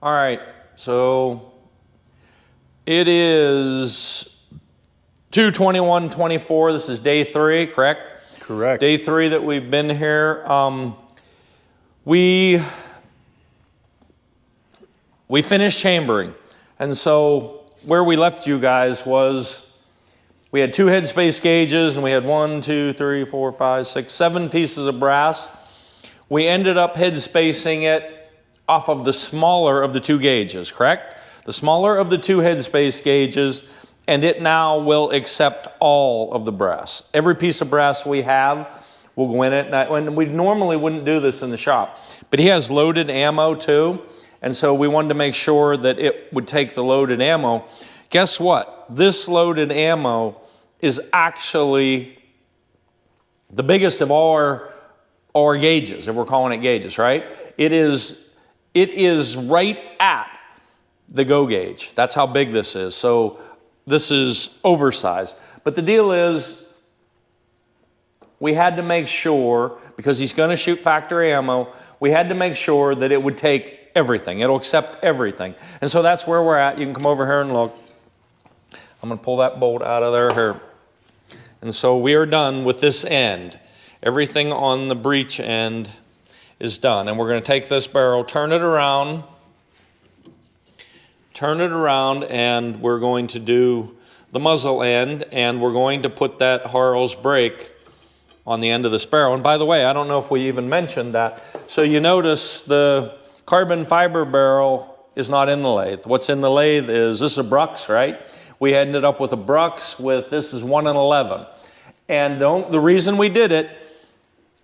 All right, so it is 2/21/24. This is day 3, correct? Correct. Day 3 that we've been here. We finished chambering, and so where we left you guys was we had 2 headspace gauges, and we had 1, 2, 3, 4, 5, 6, 7 pieces of brass. We ended up headspacing it off of the smaller of the 2 gauges, correct? The smaller of the 2 headspace gauges, and it now will accept all of the brass. Every piece of brass we have will go in it. And we normally wouldn't do this in the shop, but he has loaded ammo too, and so we wanted to make sure that it would take the loaded ammo. Guess what? This loaded ammo is actually the biggest of all our gauges, if we're calling it gauges, right? It is right at the go gauge. That's how big this is. So this is oversized. But the deal is, we had to make sure, because he's going to shoot factory ammo, we had to make sure that it would take everything. It'll accept everything. And so that's where we're at. You can come over here and look. I'm going to pull that bolt out of there here. And so we are done with this end. Everything on the breech end is done. And we're going to take this barrel, turn it around, and we're going to do the muzzle end, and we're going to put that Harl's brake on the end of this barrel. And by the way, I don't know if we even mentioned that. So you notice the carbon fiber barrel is not in the lathe. What's in the lathe is, this is a Brux, right? We ended up with a Brux with, this is 1 in 11. And the reason we did it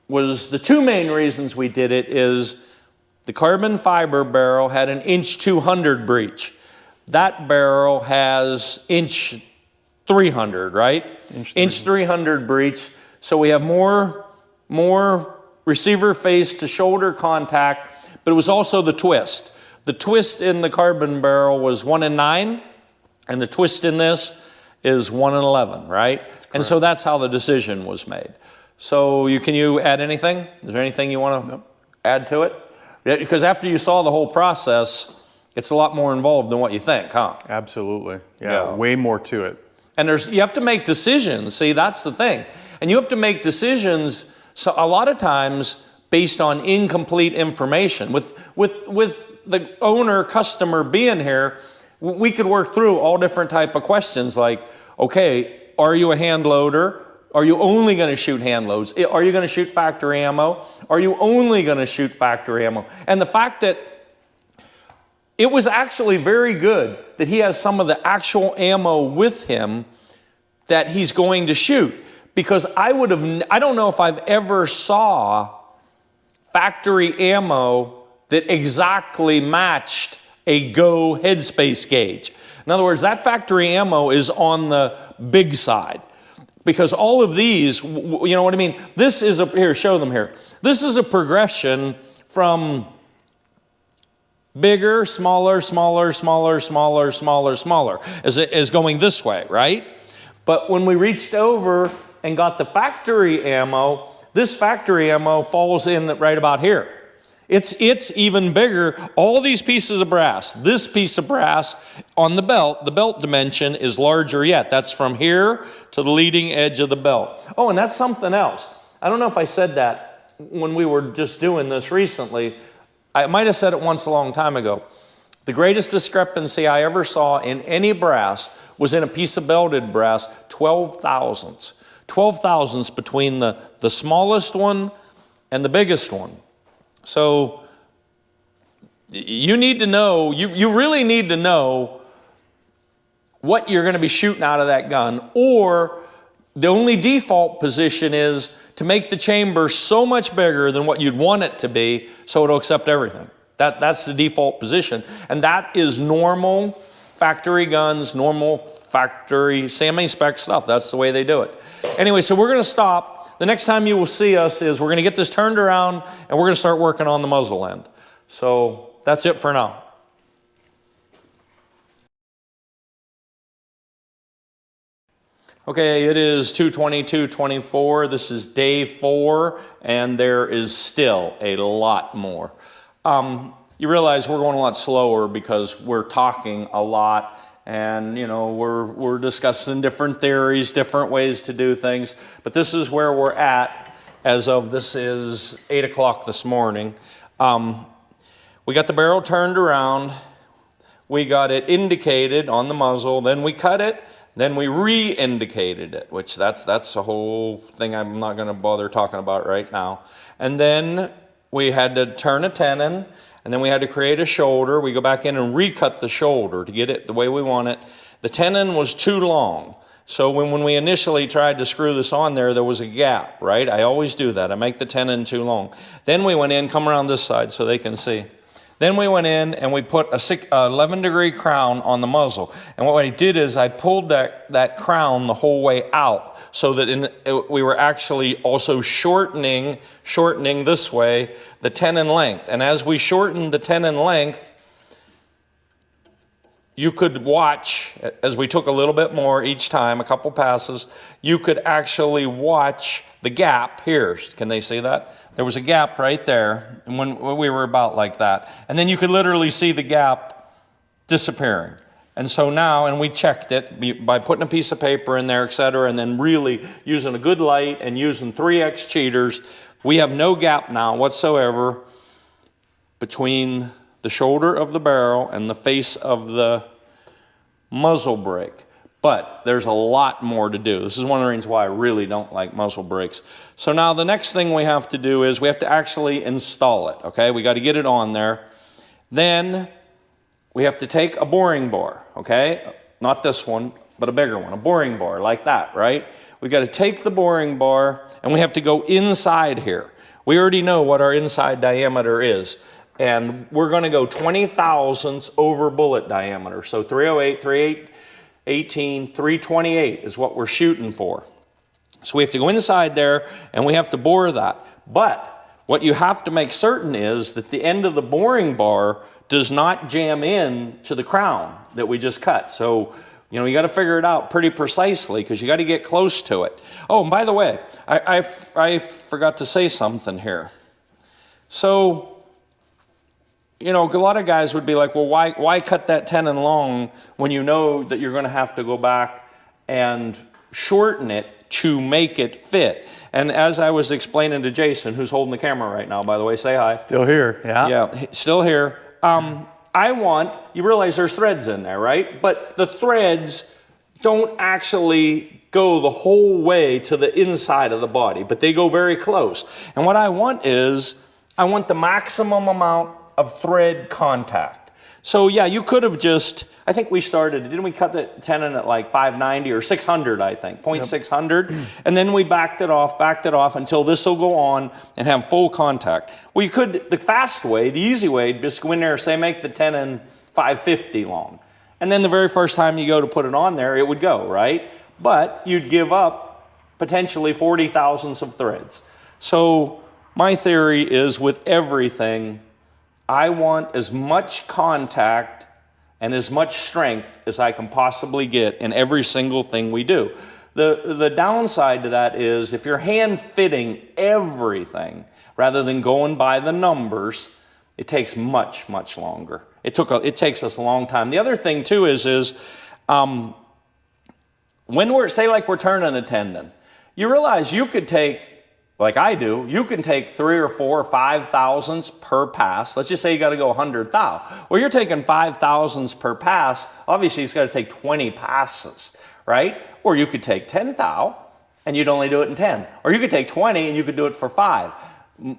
was, the 2 main reasons we did it is the carbon fiber barrel had an inch 200 breech. That barrel has inch 300, right? Inch 300 breech. So we have more receiver face to shoulder contact, but it was also the twist. The twist in the carbon barrel was 1 in 9, and the twist in this is 1 in 11, right? And so that's how the decision was made. So can you add anything? Is there anything you want to add to it? Yeah, because after you saw the whole process, it's a lot more involved than what you think, huh? Absolutely. Yeah, way more to it. And you have to make decisions. See, that's the thing. And you have to make decisions, so a lot of times based on incomplete information. With the owner, customer being here, we could work through all different type of questions like, okay, are you a hand loader? Are you only going to shoot hand loads? Are you going to shoot factory ammo? Are you only going to shoot factory ammo? And the fact that it was actually very good that he has some of the actual ammo with him that he's going to shoot, because I don't know if I've ever saw factory ammo that exactly matched a go headspace gauge. In other words, that factory ammo is on the big side. Because all of these, you know what I mean? This is here, show them here. This is a progression from bigger, smaller, smaller, smaller, smaller, smaller, smaller, as going this way, right? But when we reached over and got the factory ammo, this factory ammo falls in right about here. It's even bigger. All these pieces of brass, this piece of brass on the belt dimension is larger yet. That's from here to the leading edge of the belt. Oh, and that's something else. I don't know if I said that when we were just doing this recently. I might have said it once a long time ago. The greatest discrepancy I ever saw in any brass was in a piece of belted brass, 12 thousandths. 12 thousandths between the smallest one and the biggest one. So you need to know, you really need to know what you're going to be shooting out of that gun, or the only default position is to make the chamber so much bigger than what you'd want it to be so it'll accept everything. That's the default position. And that is normal factory guns, normal factory semi-spec stuff. That's the way they do it. Anyway, so we're going to stop. The next time you will see us is we're going to get this turned around and we're going to start working on the muzzle end. So that's it for now. Okay, it is 2/22/24. This is day 4, and there is still a lot more. you realize we're going a lot slower because we're talking a lot, and you know, we're discussing different theories, different ways to do things. But this is where we're at as of, this is 8 o'clock this morning. We got the barrel turned around, we got it indicated on the muzzle, then we cut it, then we re-indicated it, which that's a whole thing I'm not going to bother talking about right now. And then we had to turn a tenon, and then we had to create a shoulder. We go back in and recut the shoulder to get it the way we want it. The tenon was too long. So when we initially tried to screw this on there was a gap, right? I always do that. I make the tenon too long. Then we went in, come around this side so they can see. Then we went in and we put a 11-degree crown on the muzzle. And what I did is I pulled that crown the whole way out so that we were actually also shortening this way the tenon length. And as we shortened the tenon length, you could watch, as we took a little bit more each time, a couple passes, you could actually watch the gap here. Can they see that? There was a gap right there, and when we were about like that. And then you could literally see the gap disappearing. And so now, and we checked it by putting a piece of paper in there, et cetera, and then really using a good light and using 3X cheaters, we have no gap now whatsoever between the shoulder of the barrel and the face of the muzzle brake. But there's a lot more to do. This is one of the reasons why I really don't like muzzle brakes. So now the next thing we have to do is we have to actually install it, okay? We got to get it on there. Then we have to take a boring bar, okay? Not this one, but a bigger one, a boring bar like that, right? We got to take the boring bar and we have to go inside here. We already know what our inside diameter is. And we're going to go 20 thousandths over bullet diameter. So 308, 318, 328 is what we're shooting for. So we have to go inside there and we have to bore that. But what you have to make certain is that the end of the boring bar does not jam in to the crown that we just cut. So, you know, you got to figure it out pretty precisely because you got to get close to it. Oh, and by the way, I forgot to say something here. So, you know, a lot of guys would be like, well, why cut that tenon long when you know that you're going to have to go back and shorten it to make it fit? And as I was explaining to Jason, who's holding the camera right now, by the way, say hi. Still here, yeah. Yeah, still here. You realize there's threads in there, right? But the threads don't actually go the whole way to the inside of the body, but they go very close. And what I want the maximum amount of thread contact. So yeah, you could have just, I think we started, didn't we cut the tenon at like 590 or 600, I think, 0.600, and then we backed it off until this will go on and have full contact. Well, you could, the fast way, the easy way, just go in there and say, make the tenon 550 long. And then the very first time you go to put it on there, it would go, right? But you'd give up potentially 40 thousandths of threads. So my theory is with everything, I want as much contact and as much strength as I can possibly get in every single thing we do. The downside to that is if you're hand fitting everything rather than going by the numbers, it takes much, much longer. It takes us a long time. The other thing too is when we're turning a tendon, you realize you could take, like I do, you can take 3 or 4 or 5 thousandths per pass. Let's just say you got to go 100 thou. Well, you're taking 5 thousandths per pass. Obviously, it's got to take 20 passes, right? Or you could take 10 thou and you'd only do it in 10. Or you could take 20 and you could do it for 5.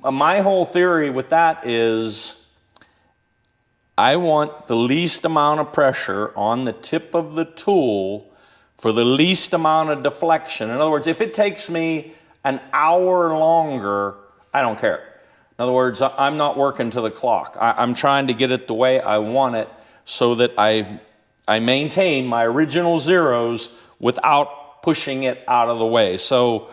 My whole theory with that is I want the least amount of pressure on the tip of the tool for the least amount of deflection. In other words, if it takes me an hour longer, I don't care. In other words, I'm not working to the clock. I'm trying to get it the way I want it so that I maintain my original zeros without pushing it out of the way. So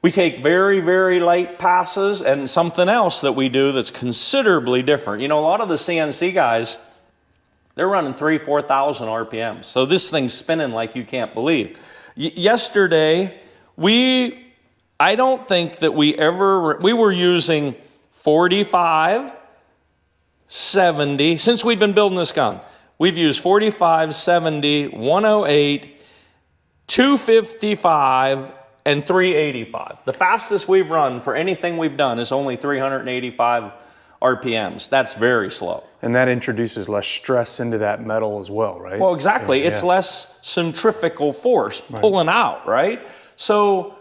we take very, very light passes, and something else that we do that's considerably different. You know, a lot of the CNC guys, they're running 3,000, 4,000 RPMs. So this thing's spinning like you can't believe. Yesterday, I don't think that we were using 45, 70. Since we've been building this gun, we've used 45, 70, 108, 255, and 385. The fastest we've run for anything we've done is only 385 RPMs. That's very slow. And that introduces less stress into that metal as well, right? Well, exactly. It's less centrifugal force pulling out, right? So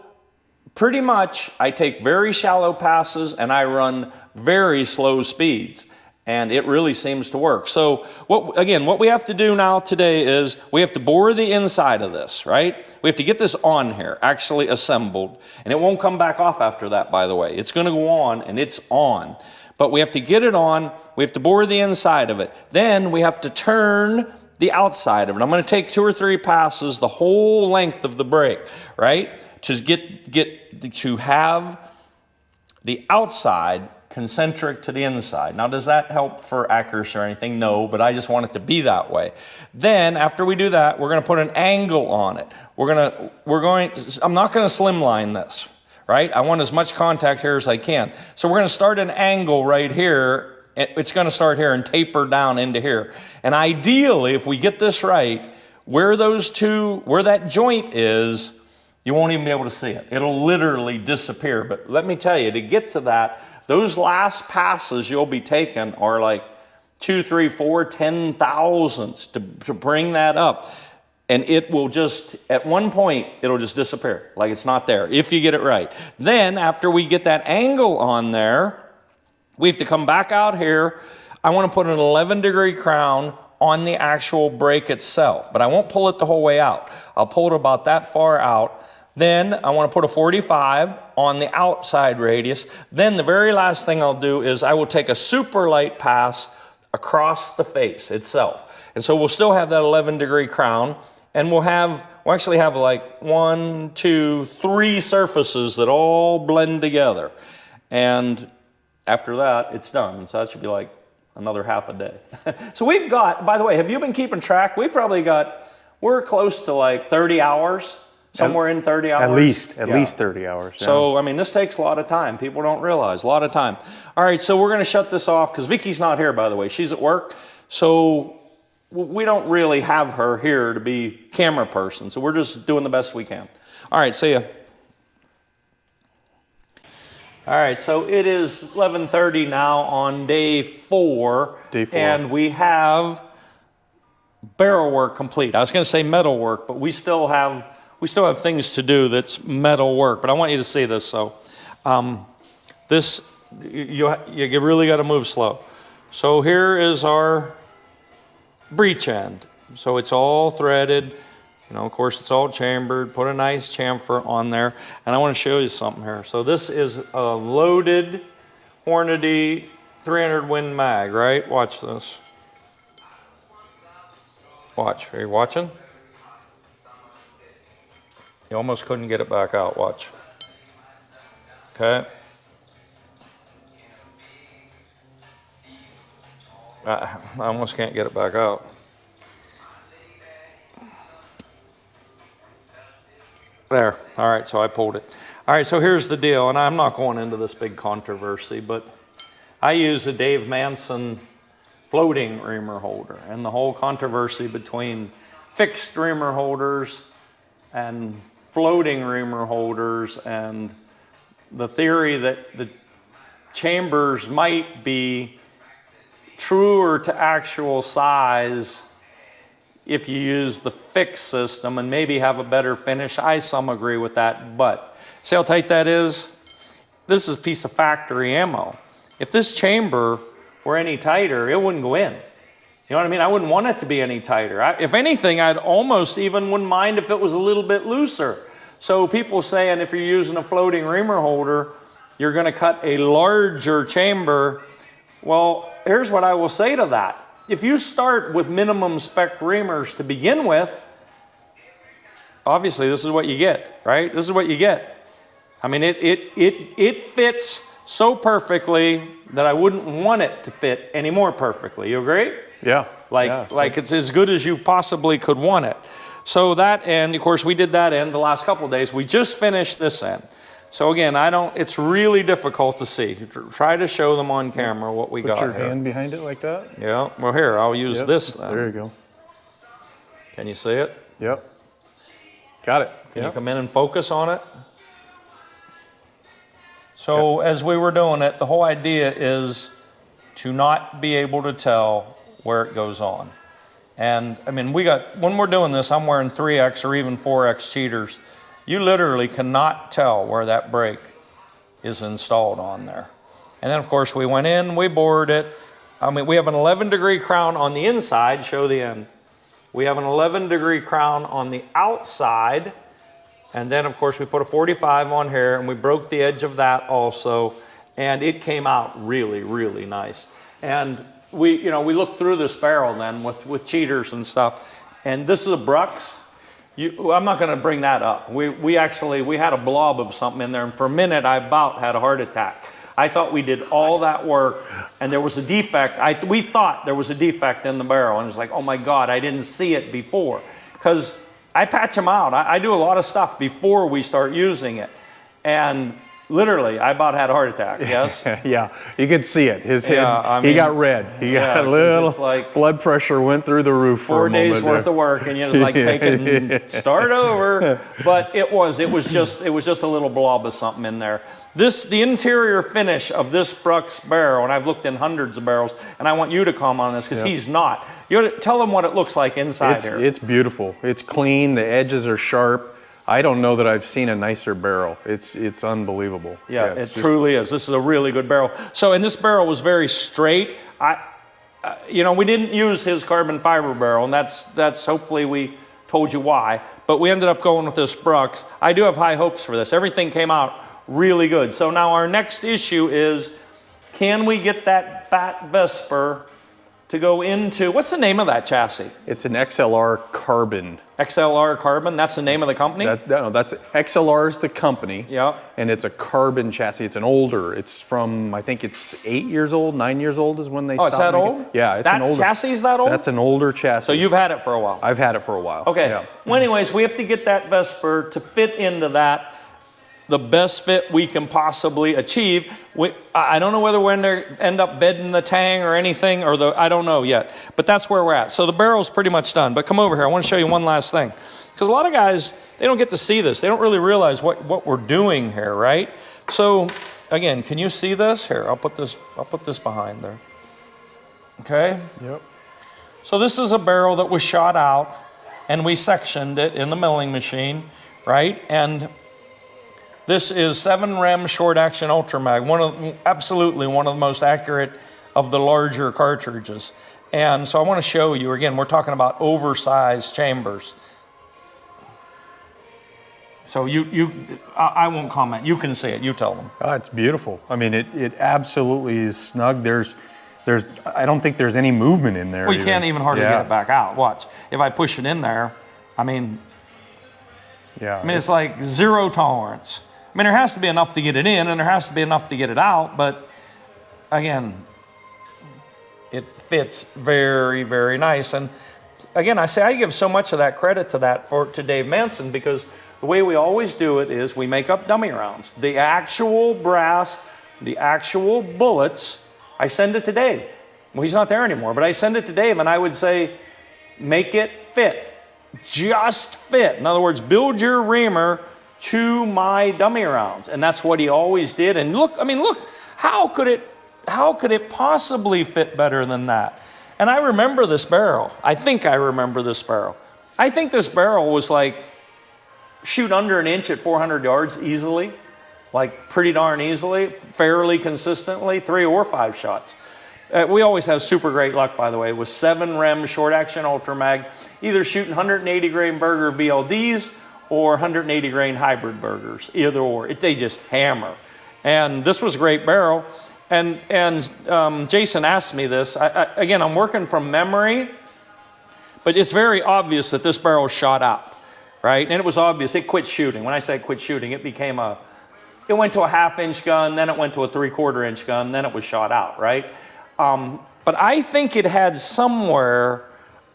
pretty much I take very shallow passes and I run very slow speeds. And it really seems to work. So what we have to do now today is we have to bore the inside of this, right? We have to get this on here, actually assembled. And it won't come back off after that, by the way. It's going to go on, and it's on. But we have to get it on. We have to bore the inside of it. Then we have to turn the outside of it. I'm going to take 2 or 3 passes, the whole length of the brake, right? To have the outside concentric to the inside. Now, does that help for accuracy or anything? No, but I just want it to be that way. Then, after we do that, we're going to put an angle on it. I'm not going to slimline this, right? I want as much contact here as I can. So we're going to start an angle right here. It's going to start here and taper down into here. And ideally, if we get this right, where that joint is, you won't even be able to see it. It'll literally disappear. But let me tell you, to get to that, those last passes you'll be taking are like 2, 3, 4, 10 thousandths to bring that up. And it will just, at one point, it'll just disappear, like it's not there, if you get it right. Then, after we get that angle on there, we have to come back out here. I want to put an 11-degree crown on the actual brake itself, but I won't pull it the whole way out. I'll pull it about that far out. Then I want to put a 45 on the outside radius. Then the very last thing I'll do is I will take a super light pass across the face itself. And so we'll still have that 11-degree crown, and we'll actually have like 1, 2, 3 surfaces that all blend together. And after that, it's done. And so that should be like another half a day. So we've got, by the way, have you been keeping track? We're close to like 30 hours. Somewhere in 30 hours? At least 30 hours. Yeah. So, I mean, this takes a lot of time. People don't realize, a lot of time. All right, so we're going to shut this off because Vicky's not here, by the way. She's at work. So we don't really have her here to be camera person. So we're just doing the best we can. All right, see ya. All right, so it is 11:30 now on day 4. And we have barrel work complete. I was going to say metal work, but we still have things to do that's metal work, but I want you to see this. So you really got to move slow. So here is our breech end. So it's all threaded. Of course, it's all chambered. Put a nice chamfer on there. And I want to show you something here. So this is a loaded Hornady 300 Win Mag, right? Watch this. Watch. Are you watching? You almost couldn't get it back out. Watch. Okay. I almost can't get it back out. There. All right, so I pulled it. All right, so here's the deal, and I'm not going into this big controversy, but I use a Dave Manson floating reamer holder, and the whole controversy between fixed reamer holders and floating reamer holders, and the theory that the chambers might be truer to actual size if you use the fixed system and maybe have a better finish. I some agree with that, but see how tight that is? This is a piece of factory ammo. If this chamber were any tighter, it wouldn't go in. You know what I mean? I wouldn't want it to be any tighter. If anything, I'd almost even wouldn't mind if it was a little bit looser. So people saying if you're using a floating reamer holder, you're going to cut a larger chamber. Well, here's what I will say to that. If you start with minimum spec reamers to begin with, obviously this is what you get, right? This is what you get. I mean, it fits so perfectly that I wouldn't want it to fit any more perfectly. You agree? Yeah. Like it's as good as you possibly could want it. So that end, of course, we did that end the last couple of days. We just finished this end. So again, it's really difficult to see. Try to show them on camera what we got Put your here. hand behind it like that. Yeah, well here, I'll use this then. There you go. Can you see it? Yep. Got it. Can you come in and focus on it? So as we were doing it, the whole idea is to not be able to tell where it goes on. And I mean, when we're doing this, I'm wearing 3X or even 4X cheaters. You literally cannot tell where that brake is installed on there. And then of course we went in, we bored it. I mean, we have an 11-degree crown on the inside, show the end. We have an 11-degree crown on the outside. And then of course we put a 45 on here and we broke the edge of that also. And it came out really, really nice. And we looked through this barrel then with cheaters and stuff. And this is a Brux. I'm not going to bring that up. We had a blob of something in there, and for a minute I about had a heart attack. I thought we did all that work, and there was a defect. We thought there was a defect in the barrel, and it's like, oh my God, I didn't see it before. Because I patch them out. I do a lot of stuff before we start using it. And literally, I about had a heart attack, yes? Yeah, you could see it. His head, he got red. He got a little, like blood pressure went through the roof for a moment. 4 days worth of work, and you just like take it and start over. But it was just a little blob of something in there. The interior finish of this Brux barrel, and I've looked in hundreds of barrels, and I want you to comment on this because he's not. You tell him what it looks like inside here. It's beautiful. It's clean. The edges are sharp. I don't know that I've seen a nicer barrel. It's unbelievable. Yeah, it truly is. This is a really good barrel. So, and this barrel was very straight. We didn't use his carbon fiber barrel, and that's hopefully we told you why. But we ended up going with this Brux. I do have high hopes for this. Everything came out really good. So now our next issue is, can we get that Bat Vesper to go into, what's the name of that chassis? It's an XLR Carbon. XLR Carbon, that's the name of the company? That's XLR's the company. Yeah. And it's a carbon chassis. It's it's from, I think it's 8 years old, 9 years old is when they stopped. Oh, is that making old? Yeah, it's an older. That chassis is that old? That's an older chassis. So you've had it for a while? I've had it for a while. Okay. Yeah. Well, anyways, we have to get that Vesper to fit into that, the best fit we can possibly achieve. I don't know whether we're going to end up bedding the tang or anything, I don't know yet. But that's where we're at. So the barrel's pretty much done. But come over here. I want to show you one last thing. Because a lot of guys, they don't get to see this. They don't really realize what we're doing here, right? So again, can you see this? Here, I'll put this behind there. Okay? Yep. So this is a barrel that was shot out, and we sectioned it in the milling machine, right? And this is 7-rem short action ultra mag, absolutely one of the most accurate of the larger cartridges. And so I want to show you again. We're talking about oversized chambers. So I won't comment. You can see it. You tell them. Oh, it's beautiful. I mean, it absolutely is snug. I don't think there's any movement in there. Well, you can't even hardly get it back out. Watch. If I push it in there, it's like zero tolerance. There has to be enough to get it in, and there has to be enough to get it out, but again, it fits very, very nice. And again, I give so much of that credit to Dave Manson, because the way we always do it is we make up dummy rounds. The actual brass, the actual bullets, I send it to Dave. Well, he's not there anymore, but I send it to Dave, and I would say, make it fit. Just fit. In other words, build your reamer to my dummy rounds. And that's what he always did. And look, how could it possibly fit better than that? And I remember this barrel. I think I remember this barrel. I think this barrel was like shoot under an inch at 400 yards easily, like pretty darn easily, fairly consistently, 3 or 5 shots. We always have super great luck, by the way, with 7-rem short action ultra mag, either shooting 180 grain burger BLDs or 180 grain hybrid burgers, either or. They just hammer. And this was a great barrel. And Jason asked me this. Again, I'm working from memory, but it's very obvious that this barrel shot up, right? And it was obvious. It quit shooting. When I say quit shooting, it went to a 1/2-inch gun, then it went to a 3/4-inch gun, then it was shot out, right? But I think it had somewhere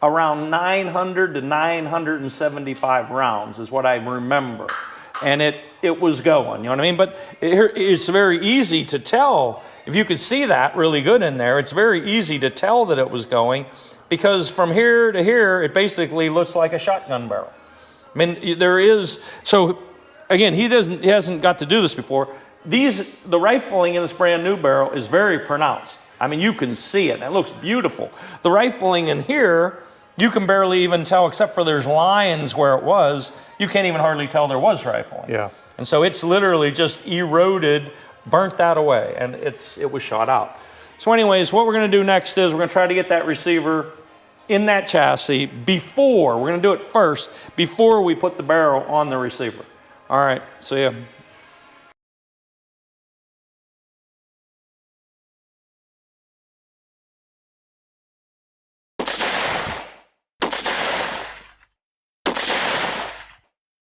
around 900 to 975 rounds is what I remember. and it was going, you know what I mean? But it's very easy to tell. If you could see that really good in there, it's very easy to tell that it was going, because from here to here, it basically looks like a shotgun barrel. I mean, there is, so again, he hasn't got to do this before. The rifling in this brand new barrel is very pronounced. I mean, you can see it, and it looks beautiful. The rifling in here, you can barely even tell, except for there's lines where it was, you can't even hardly tell there was rifling. Yeah. And so it's literally just eroded, burnt that away, and it was shot out. So anyways, what we're gonna do next is we're gonna try to get that receiver in that chassis we're gonna do it first, before we put the barrel on the receiver. All right, see ya.